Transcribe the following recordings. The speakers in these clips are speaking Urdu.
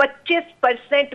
25%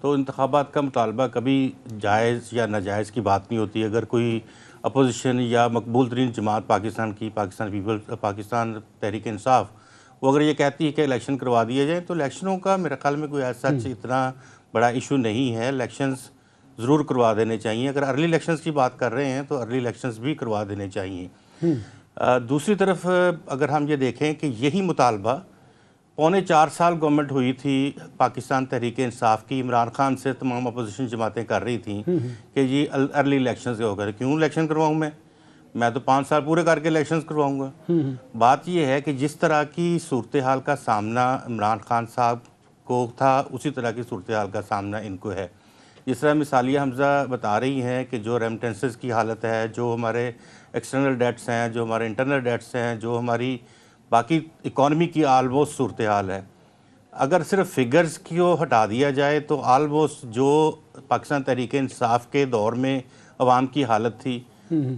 تو انتخابات کا مطالبہ کبھی جائز یا ناجائز کی بات نہیں ہوتی. اگر کوئی اپوزیشن یا مقبول ترین جماعت پاکستان کی پاکستان تحریک انصاف وہ اگر یہ کہتی ہے کہ الیکشن کروا دیے جائیں تو الیکشنوں کا میرے خیال میں کوئی ایسا اتنا بڑا ایشو نہیں ہے. الیکشنز ضرور کروا دینے چاہیے. اگر ارلی الیکشنز کی بات کر رہے ہیں تو ارلی الیکشنز بھی کروا دینے چاہیے. دوسری طرف اگر ہم یہ دیکھیں کہ یہی مطالبہ 4.25 سال گورنمنٹ ہوئی تھی پاکستان تحریک انصاف کی, عمران خان سے تمام اپوزیشن جماعتیں کر رہی تھیں کہ یہ ارلی الیکشنز ہو گئے. کیوں الیکشن کرواؤں میں تو 5 سال پورے کر کے الیکشنز کرواؤں گا. بات یہ ہے کہ جس طرح کی صورتحال کا سامنا عمران خان صاحب کو تھا اسی طرح کی صورتحال کا سامنا ان کو ہے. جس طرح مثالیہ حمزہ بتا رہی ہیں کہ جو ریمیٹنسز کی حالت ہے, جو ہمارے ایکسٹرنل ڈیٹس ہیں, جو ہمارے انٹرنل ڈیٹس ہیں, جو ہماری باقی اکانومی کی آلموسٹ صورتحال ہے, اگر صرف فگرز کو ہٹا دیا جائے تو آلموسٹ جو پاکستان تحریک انصاف کے دور میں عوام کی حالت تھی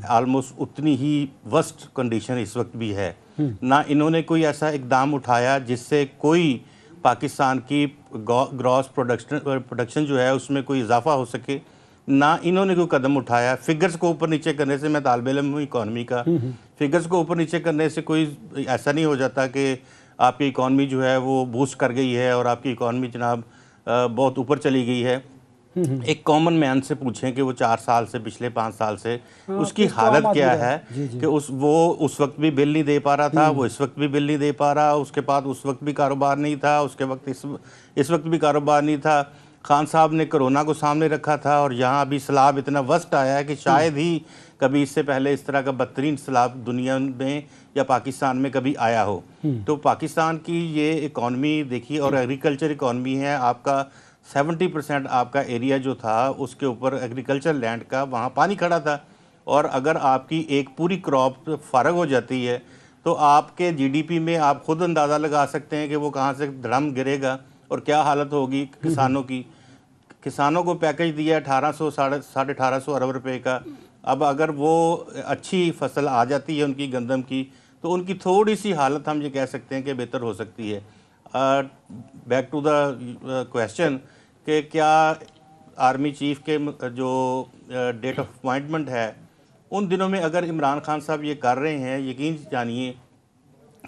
آلموسٹ اتنی ہی ورسٹ کنڈیشن اس وقت بھی ہے. نہ انہوں نے کوئی ایسا اقدام اٹھایا جس سے کوئی پاکستان کی گراس پروڈکشن جو ہے اس میں کوئی اضافہ ہو سکے, نہ انہوں نے کوئی قدم اٹھایا. فگرز کو اوپر نیچے کرنے سے, میں طالب علم ہوں اکانومی کا, فگرز کو اوپر نیچے کرنے سے کوئی ایسا نہیں ہو جاتا کہ آپ کی اکانومی جو ہے وہ بوسٹ کر گئی ہے اور آپ کی اکانومی جناب بہت اوپر چلی گئی ہے. ایک کامن مین سے پوچھیں کہ وہ 4 سال سے, پچھلے 5 سال سے اس کی حالت کیا ہے کہ وہ اس وقت بھی بل نہیں دے پا رہا تھا, وہ اس وقت بھی بل نہیں دے پا رہا, اس کے بعد اس وقت بھی کاروبار نہیں تھا, اس کے وقت اس وقت بھی کاروبار نہیں تھا. خان صاحب نے کرونا کو سامنے رکھا تھا اور یہاں ابھی سیلاب اتنا ورسٹ آیا ہے کہ شاید ہی کبھی اس سے پہلے اس طرح کا بدترین سیلاب دنیا میں یا پاکستان میں کبھی آیا ہو. تو پاکستان کی یہ اکانومی دیکھیے, اور ایگریکلچر اکانومی ہے, آپ کا 70% آپ کا ایریا جو تھا اس کے اوپر ایگریکلچر لینڈ کا, وہاں پانی کھڑا تھا, اور اگر آپ کی ایک پوری کراپ فارغ ہو جاتی ہے تو آپ کے جی ڈی پی میں آپ خود اندازہ لگا سکتے ہیں کہ وہ کہاں سے دھڑم گرے گا اور کیا حالت ہوگی کسانوں کی. کسانوں کو پیکج دیا 1800-1850 ارب روپے کا. اب اگر وہ اچھی فصل آ جاتی ہے ان کی گندم کی تو ان کی تھوڑی سی حالت ہم یہ کہہ سکتے ہیں کہ بہتر ہو سکتی ہے. بیک ٹو دا کویسچن کہ کیا آرمی چیف کے جو ڈیٹ آف اپوائنٹمنٹ ہے ان دنوں میں اگر عمران خان صاحب یہ کر رہے ہیں, یقین جانیے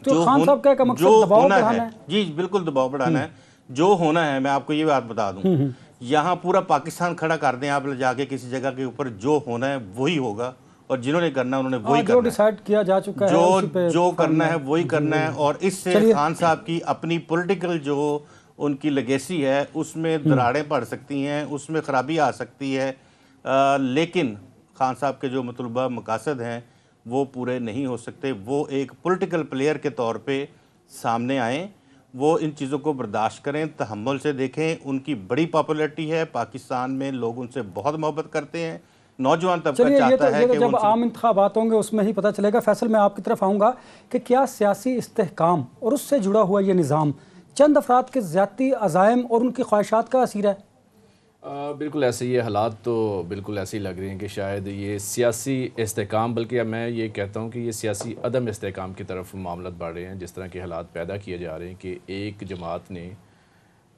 جو ہونا ہے, جی بالکل دباؤ بڑھانا ہے, جو ہونا ہے. میں آپ کو یہ بات بتا دوں, یہاں پورا پاکستان کھڑا کر دیں آپ جا کے کسی جگہ کے اوپر, جو ہونا ہے وہی ہوگا, اور جنہوں نے کرنا انہوں نے وہی کرنا ہے, جو ڈیسائیڈ کیا جا چکا ہے جو کرنا ہے وہی کرنا ہے. اور اس سے خان صاحب کی اپنی پولیٹیکل جو ان کی لیگیسی ہے اس میں دراڑیں پڑ سکتی ہیں, اس میں خرابی آ سکتی ہے, لیکن خان صاحب کے جو مطلوبہ مقاصد ہیں وہ پورے نہیں ہو سکتے. وہ ایک پولیٹیکل پلیئر کے طور پہ سامنے آئیں, وہ ان چیزوں کو برداشت کریں, تحمل سے دیکھیں. ان کی بڑی پاپولیرٹی ہے پاکستان میں, لوگ ان سے بہت محبت کرتے ہیں, نوجوان طبقہ چاہتا ہے کہ جب عام انتخابات ہوں گے اس میں ہی پتہ چلے گا. فیصل, میں آپ کی طرف آؤں گا کہ کیا سیاسی استحکام اور اس سے جڑا ہوا یہ نظام چند افراد کے ذاتی عزائم اور ان کی خواہشات کا اثر ہے؟ بالکل ایسے یہ حالات تو بالکل ایسے ہی لگ رہے ہیں کہ شاید یہ سیاسی استحکام, بلکہ میں یہ کہتا ہوں کہ یہ سیاسی عدم استحکام کی طرف معاملات بڑھ رہے ہیں. جس طرح کے حالات پیدا کیے جا رہے ہیں کہ ایک جماعت نے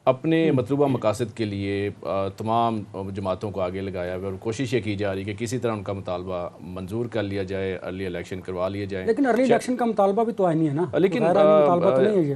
اپنے مطلوبہ مقاصد کے لیے تمام جماعتوں کو آگے لگایا ہے اور کوشش یہ کی جا رہی ہے کہ کسی طرح ان کا مطالبہ منظور کر لیا جائے, ارلی الیکشن کروا لیے جائیں. لیکن ارلی الیکشن کا مطالبہ بھی تو آئینی ہے نا, لیکن مطالبہ تو نہیں ہے یہ.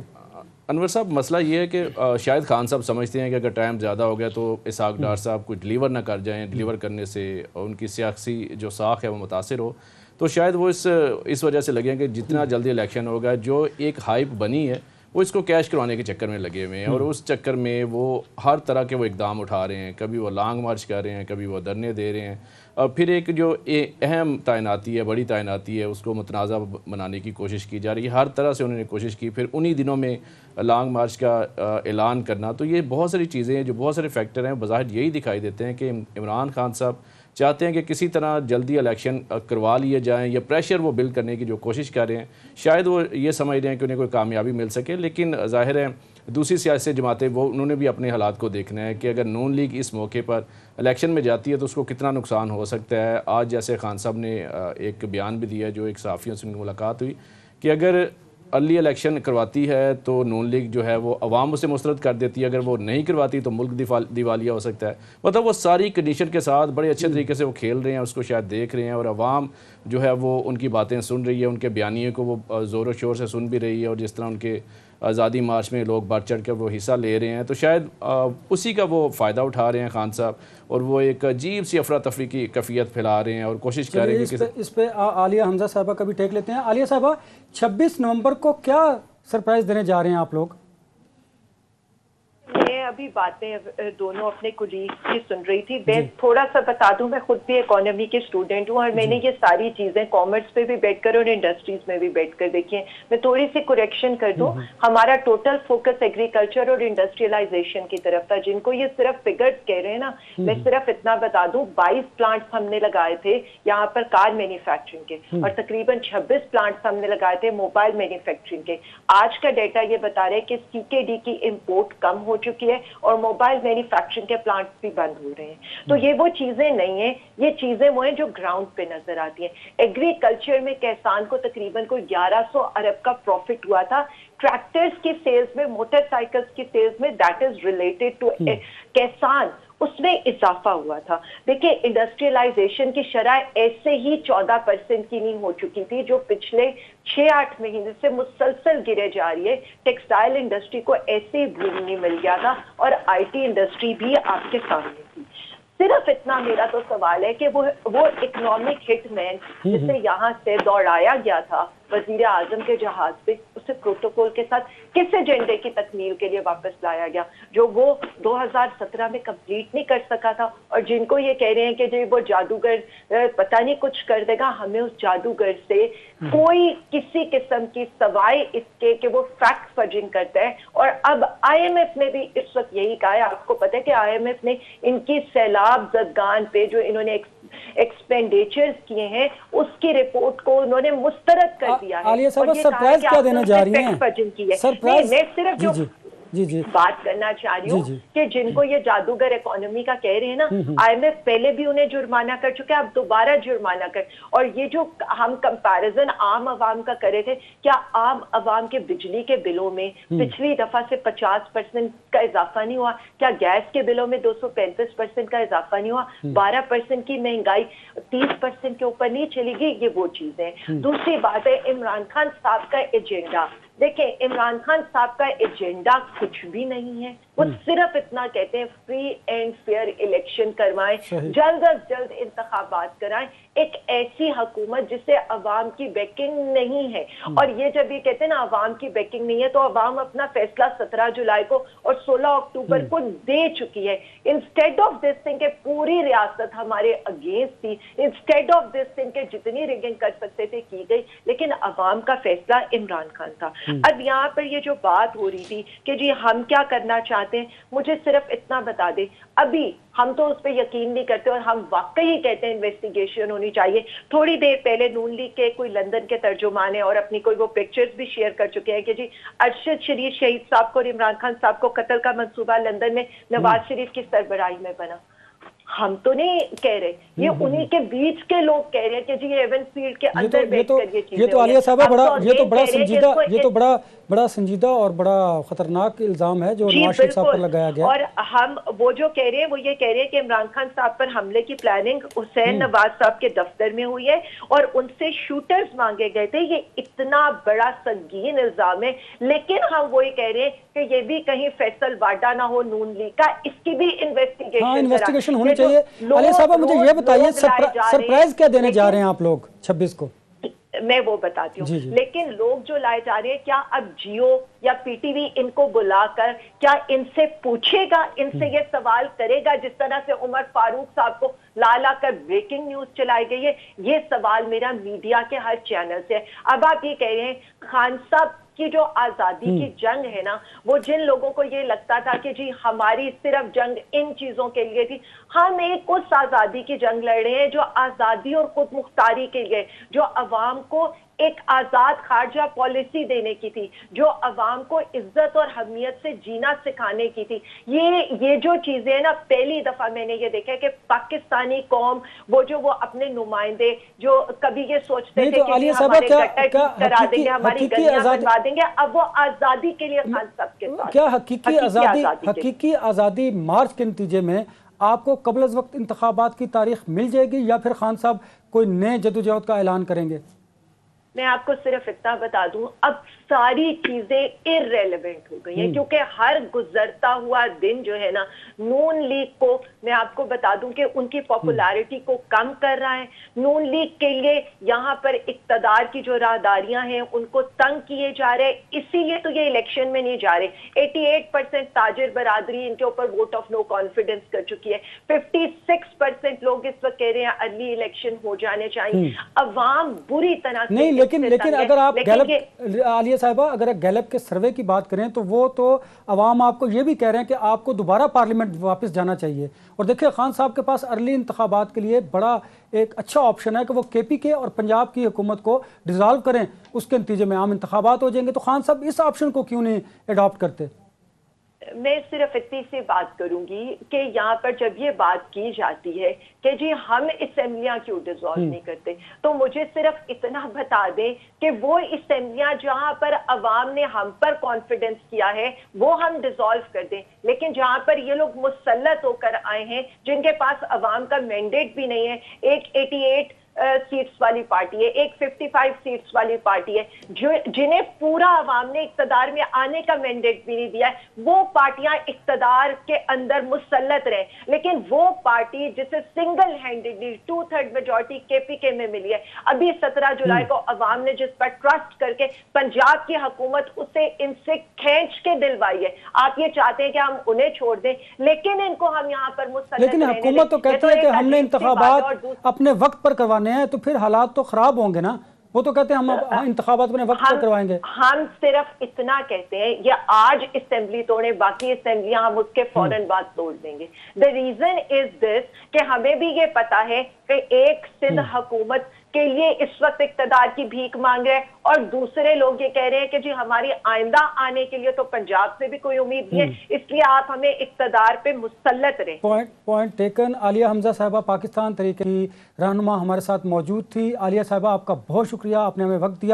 انور صاحب, مسئلہ یہ ہے کہ شاید خان صاحب سمجھتے ہیں کہ اگر ٹائم زیادہ ہو گیا تو اسحاق ڈار صاحب کو ڈیلیور نہ کر جائیں, ڈیلیور کرنے سے ان کی سیاسی جو ساکھ ہے وہ متاثر ہو, تو شاید وہ اس وجہ سے لگے کہ جتنا جلدی الیکشن ہوگا جو ایک ہائپ بنی ہے وہ اس کو کیش کروانے کے چکر میں لگے ہوئے ہیں, اور اس چکر میں وہ ہر طرح کے وہ اقدام اٹھا رہے ہیں. کبھی وہ لانگ مارچ کر رہے ہیں, کبھی وہ دھرنے دے رہے ہیں, اور پھر ایک جو اہم تعیناتی ہے, بڑی تعیناتی ہے, اس کو متنازع بنانے کی کوشش کی جا رہی ہے. ہر طرح سے انہوں نے کوشش کی, پھر انہی دنوں میں لانگ مارچ کا اعلان کرنا. تو یہ بہت ساری چیزیں ہیں, جو بہت سارے فیکٹر ہیں, بظاہر یہی دکھائی دیتے ہیں کہ عمران خان صاحب چاہتے ہیں کہ کسی طرح جلدی الیکشن کروا لیے جائیں, یا پریشر وہ بلڈ کرنے کی جو کوشش کر رہے ہیں. شاید وہ یہ سمجھ رہے ہیں کہ انہیں کوئی کامیابی مل سکے, لیکن ظاہر ہے دوسری سیاسی جماعتیں انہوں نے بھی اپنے حالات کو دیکھنا ہے کہ اگر نون لیگ اس موقع پر الیکشن میں جاتی ہے تو اس کو کتنا نقصان ہو سکتا ہے. آج جیسے خان صاحب نے ایک بیان بھی دیا, جو ایک صحافیوں سے ملاقات ہوئی, کہ اگر ارلی الیکشن کرواتی ہے تو نون لیگ جو ہے وہ عوام اسے مسترد کر دیتی ہے، اگر وہ نہیں کرواتی تو ملک دیوالیہ ہو سکتا ہے. مطلب وہ ساری کنڈیشن کے ساتھ بڑے اچھے طریقے سے وہ کھیل رہے ہیں، اس کو شاید دیکھ رہے ہیں، اور عوام جو ہے وہ ان کی باتیں سن رہی ہے، ان کے بیانیے کو وہ زور و شور سے سن بھی رہی ہے، اور جس طرح ان کے آزادی مارچ میں لوگ بڑھ چڑھ کر وہ حصہ لے رہے ہیں، تو شاید اسی کا وہ فائدہ اٹھا رہے ہیں خان صاحب، اور وہ ایک عجیب سی افراتفری کی کیفیت پھیلا رہے ہیں اور کوشش کر رہے ہیں کہ اس پہ عالیہ حمزہ صاحبہ کا بھی ٹیک لیتے ہیں. عالیہ صاحبہ 26 نومبر کو کیا سرپرائز دینے جا رہے ہیں آپ لوگ؟ میں ابھی باتیں دونوں اپنے کولیگ کی سن رہی تھی. میں تھوڑا سا بتا دوں، میں خود بھی اکانومی کی اسٹوڈنٹ ہوں، اور میں نے یہ ساری چیزیں کامرس پہ بھی بیٹھ کر اور انڈسٹریز میں بھی بیٹھ کر دیکھی ہیں. میں تھوڑی سی کریکشن کر دوں، ہمارا ٹوٹل فوکس ایگریکلچر اور انڈسٹریلائزیشن کی طرف تھا. جن کو یہ صرف فگرز کہہ رہے ہیں نا، میں صرف اتنا بتا دوں 22 پلانٹس ہم نے لگائے تھے یہاں پر کار مینوفیکچرنگ کے، اور تقریباً 26 پلانٹس ہم نے لگائے تھے موبائل مینوفیکچرنگ کے. آج کا ڈیٹا یہ بتا رہے کہ CKD کی امپورٹ کم ہو چکی ہے اور موبائل مینوفیکچرنگ کے پلانٹس بھی بند ہو رہے ہیں. تو یہ وہ چیزیں نہیں ہیں، یہ چیزیں وہ ہیں جو گراؤنڈ پہ نظر آتی ہیں. ایگریکلچر میں کسان کو تقریباً کوئی 1100 ارب کا پروفٹ ہوا تھا. ٹریکٹرز کی سیلز میں، موٹر سائیکلز کی سیلز میں، دیٹ از ریلیٹڈ ٹو کسان، اس میں اضافہ ہوا تھا. دیکھیں انڈسٹریلائزیشن کی شرح ایسے ہی 14% کی نہیں ہو چکی تھی جو پچھلے 6-8 مہینے سے مسلسل گرے جا رہی ہے. ٹیکسٹائل انڈسٹری کو ایسے ہی بوم نہیں مل گیا تھا، اور IT انڈسٹری بھی آپ کے سامنے تھی. صرف اتنا میرا تو سوال ہے کہ وہ اکنامک ہٹ مین جسے یہاں سے دوڑایا گیا تھا وزیر اعظم کے جہاز پہ، اسے پروٹوکول کے ساتھ کس ایجنڈے کی تکمیل کے لیے واپس لایا گیا جو وہ 2017 میں کمپلیٹ نہیں کر سکا تھا. اور جن کو یہ کہہ رہے ہیں کہ وہ جادوگر پتہ نہیں کچھ کر دے گا، ہمیں اس جادوگر سے کوئی کسی قسم کی سوائے اس کے کہ وہ فیکٹ فجنگ کرتا ہے. اور اب IMF نے بھی اس وقت یہی کہا ہے. آپ کو پتہ ہے کہ IMF نے ان کی سیلاب زدگان پہ جو انہوں نے ایکسپینڈیچرز کیے ہیں اس کی رپورٹ کو انہوں نے مسترد کر دیا ہے. عالیہ صاحبہ سرپرائز کیا دینے جا رہی ہیں؟ سرپرائز میں صرف جو بات کرنا چاہ رہی ہوں کہ جن کو یہ جادوگر اکانومی کا کہہ رہے ہیں نا، IMF پہلے بھی انہیں جرمانہ کر چکے ہیں، اب دوبارہ جرمانہ کر. اور یہ جو ہم کمپیریزن عام عوام کا کرے تھے، کیا عام عوام کے بجلی کے بلوں میں پچھلی دفعہ سے 50% کا اضافہ نہیں ہوا؟ کیا گیس کے بلوں میں 235% کا اضافہ نہیں ہوا؟ 12% کی مہنگائی 30% کے اوپر نہیں چلے گی؟ یہ وہ چیزیں. دوسری بات ہے عمران خان صاحب کا ایجنڈا. دیکھیں عمران خان صاحب کا ایجنڈا کچھ بھی نہیں ہے. وہ صرف اتنا کہتے ہیں فری اینڈ فیئر الیکشن کروائیں، جلد از جلد انتخابات کرائیں، ایک ایسی حکومت جسے عوام کی بیکنگ نہیں ہے. اور یہ جب یہ کہتے ہیں نا عوام کی بیکنگ نہیں ہے، تو عوام اپنا فیصلہ 17 جولائی کو اور 16 اکتوبر کو دے چکی ہے. انسٹیڈ آف دس تھنگ کہ پوری ریاست ہمارے اگینسٹ تھی، انسٹیڈ آف دس تھنگ کہ جتنی ریگنگ کر سکتے تھے کی گئی، لیکن عوام کا فیصلہ عمران خان تھا. اب یہاں پر یہ جو بات ہو رہی تھی کہ جی ہم کیا کرنا چاہتے ہیں، مجھے صرف اتنا بتا دیں. ابھی ہم تو اس پہ یقین نہیں کرتے اور ہم واقعی کہتے ہیں انویسٹیگیشن ہونی چاہیے. تھوڑی دیر پہلے نون لیگ کے کوئی لندن کے ترجمان ہیں اور اپنی کوئی وہ پکچرز بھی شیئر کر چکے ہیں کہ جی ارشد شریف شہید صاحب کو اور عمران خان صاحب کو قتل کا منصوبہ لندن میں نواز شریف کی سربراہی میں بنا. ہم تو نہیں کہہ رہے، یہ انہی کے بیچ کے لوگ کہہ رہے ہیں کہ جی ایون فیلڈ کے اندر بیٹھ کر یہ چیزیں. یہ تو عالیہ صاحبہ یہ تو بڑا سنجیدہ اور بڑا خطرناک الزام ہے جو نواز شریف صاحب پر لگایا گیا. اور ہم وہ جو کہہ رہے ہیں وہ یہ کہہ رہے ہیں کہ عمران خان صاحب پر حملے کی پلاننگ حسین نواز صاحب کے دفتر میں ہوئی ہے اور ان سے شوٹرز مانگے گئے تھے. یہ اتنا بڑا سنگین الزام ہے، لیکن ہم وہی کہہ رہے ہیں کہ یہ بھی کہیں فیصل واڈا نہ ہو نون لیگ کا، اس کی بھی انویسٹیگیشن ہونی چاہیے. عالیہ صاحبہ مجھے یہ بتائیے سرپرائز کیا دینے جا رہے ہیں آپ لوگ 26 کو؟ میں وہ بتاتی ہوں. لیکن لوگ جو لائے جا رہے ہیں، کیا اب جیو یا PTV ان کو بلا کر کیا ان سے پوچھے گا، ان سے یہ سوال کرے گا جس طرح سے عمر فاروق صاحب کو لا کر بریکنگ نیوز چلائی گئی ہے؟ یہ سوال میرا میڈیا کے ہر چینل سے ہے. اب آپ یہ کہہ رہے ہیں خان صاحب کی جو آزادی کی جنگ ہے نا، وہ جن لوگوں کو یہ لگتا تھا کہ جی ہماری صرف جنگ ان چیزوں کے لیے تھی، ہم ایک اس آزادی کی جنگ لڑ رہے ہیں جو آزادی اور خود مختاری کے لیے، جو عوام کو ایک آزاد خارجہ پالیسی دینے کی تھی جو عوام کو عزت اور حمیت سے جینا سکھانے کی تھی. یہ جو چیزیں ہیں نا, پہلی دفعہ میں نے یہ دیکھا کہ پاکستانی قوم وہ اپنے نمائندے جو کبھی یہ سوچتے تھے کہ ہمارے گٹر ٹھیک کرا دیں گے, ہماری گلیاں بنوا دیں گے, اب وہ آزادی کے لیے خان صاحب کے ساتھ. کیا حقیقی آزادی مارچ کے نتیجے میں آپ کو قبل از وقت انتخابات کی تاریخ مل جائے گی, یا پھر خان صاحب کوئی نئے جدوجہد کا اعلان کریں گے؟ میں آپ کو صرف اتنا بتا دوں, اب ساری چیزیں ارریلیونٹ ہو گئی ہیں, کیونکہ ہر گزرتا ہوا دن جو ہے نا نون لیگ کو, میں آپ کو بتا دوں کہ ان کی پاپولیرٹی کو کم کر رہا ہے. نون لیگ کے لیے یہاں پر اقتدار کی جو راہداریاں ہیں ان کو تنگ کیے جا رہے, اسی لیے تو یہ الیکشن میں نہیں جا رہے. 88% تاجر برادری ان کے اوپر ووٹ آف نو کانفیڈنس کر چکی ہے. 56% لوگ اس وقت کہہ رہے ہیں ارلی الیکشن ہو جانے چاہیے. عوام بری طرح سے لیکن اگر آپ گیلپ, عالیہ صاحبہ, اگر گیلپ کے سروے کی بات کریں تو وہ تو عوام آپ کو یہ بھی کہہ رہے ہیں کہ آپ کو دوبارہ پارلیمنٹ واپس جانا چاہیے. اور دیکھیں خان صاحب کے پاس ارلی انتخابات کے لیے بڑا ایک اچھا آپشن ہے کہ وہ کے پی کے اور پنجاب کی حکومت کو ڈیزالو کریں, اس کے نتیجے میں عام انتخابات ہو جائیں گے. تو خان صاحب اس آپشن کو کیوں نہیں اڈاپٹ کرتے؟ میں صرف اتنی سی بات کروں گی کہ یہاں پر جب یہ بات کی جاتی ہے کہ جی ہم اسمبلیاں کیوں ڈیزالو نہیں کرتے, تو مجھے صرف اتنا بتا دیں کہ وہ اسمبلیاں جہاں پر عوام نے ہم پر کانفیڈنس کیا ہے وہ ہم ڈیزالو کر دیں, لیکن جہاں پر یہ لوگ مسلط ہو کر آئے ہیں جن کے پاس عوام کا مینڈیٹ بھی نہیں ہے, ایک 88 سیٹس والی پارٹی ہے, ایک 55 سیٹس والی پارٹی ہے, جنہیں پورا عوام نے اقتدار میں آنے کا مینڈیٹ بھی نہیں دیا ہے, وہ پارٹیاں اقتدار کے اندر مسلط رہے. لیکن وہ پارٹی جسے سنگل ہینڈڈلی 2/3 میجورٹی کے پی کے میں ملی ہے, ابھی 17 جولائی کو عوام نے جس پر ٹرسٹ کر کے پنجاب کی حکومت اسے ان سے کھینچ کے دلوائی ہے. آپ یہ چاہتے ہیں کہ ہم انہیں چھوڑ دیں, لیکن ان کو ہم یہاں پر مسلط, لیکن حکومت تو کہتی ہے کہ ہم نے انتخابات اپنے وقت پر کروانے ہیں, تو پھر حالات تو خراب ہوں گے نا. وہ تو کہتے ہیں ہم انتخابات اپنے وقت پر کروائیں گے. ہم صرف اتنا کہتے ہیں یہ آج اسمبلی توڑیں, باقی اسمبلیاں ہم اس کے فوراً بعد توڑ دیں گے. the reason is this کہ ہمیں بھی یہ پتا ہے کہ ایک سندھ حکومت کے لیے اس وقت اقتدار کی بھیک مانگ رہے ہیں, اور دوسرے لوگ یہ کہہ رہے ہیں کہ جی ہماری آئندہ آنے کے لیے تو پنجاب سے بھی کوئی امید نہیں ہے, اس لیے آپ ہمیں اقتدار پہ مسلط رہیں. Point taken. عالیہ حمزہ صاحبہ پاکستان تحریک کی رہنما ہمارے ساتھ موجود تھی. عالیہ صاحبہ آپ کا بہت شکریہ, آپ نے ہمیں وقت دیا.